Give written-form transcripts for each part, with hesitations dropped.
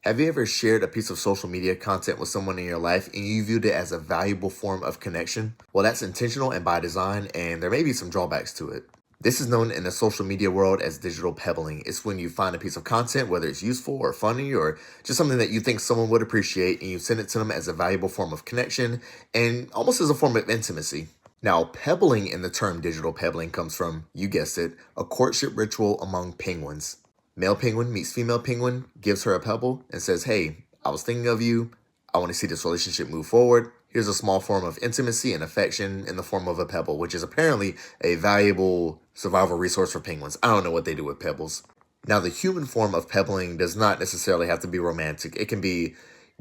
Have you ever shared a piece of social media content with someone in your life and you viewed it as a valuable form of connection? Well, that's intentional and by design, and there may be some drawbacks to it. This is known in the social media world as digital pebbling. It's when you find a piece of content, whether it's useful or funny or just something that you think someone would appreciate, and you send it to them as a valuable form of connection and almost as a form of intimacy. Now, pebbling in the term digital pebbling comes from, you guessed it, a courtship ritual among penguins. Male penguin meets female penguin, gives her a pebble, and says, "Hey, I was thinking of you. I want to see this relationship move forward. Here's a small form of intimacy and affection in the form of a pebble," which is apparently a valuable survival resource for penguins. I don't know what they do with pebbles. Now, the human form of pebbling does not necessarily have to be romantic. It can be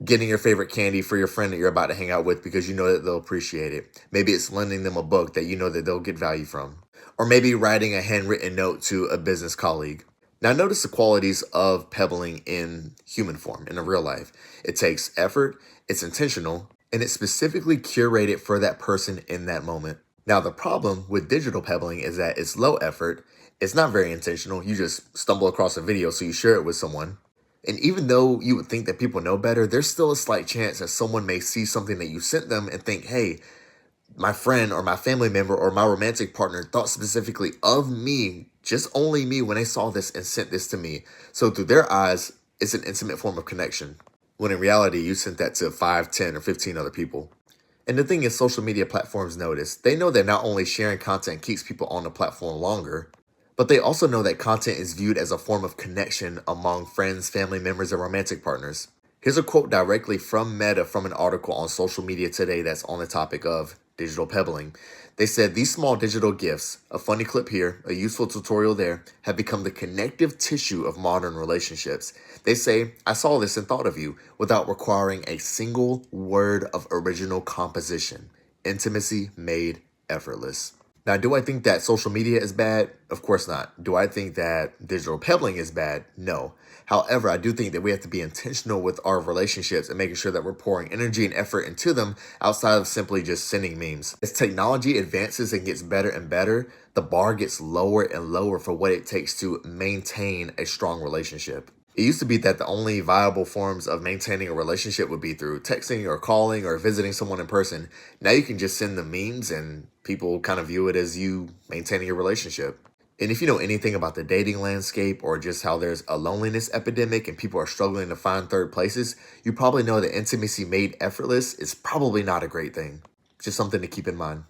getting your favorite candy for your friend that you're about to hang out with because you know that they'll appreciate it. Maybe it's lending them a book that you know that they'll get value from. Or maybe writing a handwritten note to a business colleague. Now, notice the qualities of pebbling in human form, in a real life. It takes effort, it's intentional, and it's specifically curated for that person in that moment. Now, the problem with digital pebbling is that it's low effort, it's not very intentional. You just stumble across a video, so you share it with someone. And even though you would think that people know better, there's still a slight chance that someone may see something that you sent them and think, "Hey, my friend or my family member or my romantic partner thought specifically of me, just only me, when they saw this and sent this to me." So through their eyes, it's an intimate form of connection. When in reality, you sent that to 5, 10, or 15 other people. And the thing is, social media platforms notice. They know that not only sharing content keeps people on the platform longer, but they also know that content is viewed as a form of connection among friends, family members, and romantic partners. Here's a quote directly from Meta from an article on social media today that's on the topic of digital pebbling. They said, "These small digital gifts, a funny clip here, a useful tutorial there, have become the connective tissue of modern relationships." They say, "I saw this and thought of you without requiring a single word of original composition. Intimacy made effortless." Now, do I think that social media is bad? Of course not. Do I think that digital pebbling is bad? No. However, I do think that we have to be intentional with our relationships and making sure that we're pouring energy and effort into them outside of simply just sending memes. As technology advances and gets better and better, the bar gets lower and lower for what it takes to maintain a strong relationship. It used to be that the only viable forms of maintaining a relationship would be through texting or calling or visiting someone in person. Now you can just send them memes and people kind of view it as you maintaining a relationship. And if you know anything about the dating landscape or just how there's a loneliness epidemic and people are struggling to find third places, you probably know that intimacy made effortless is probably not a great thing. Just something to keep in mind.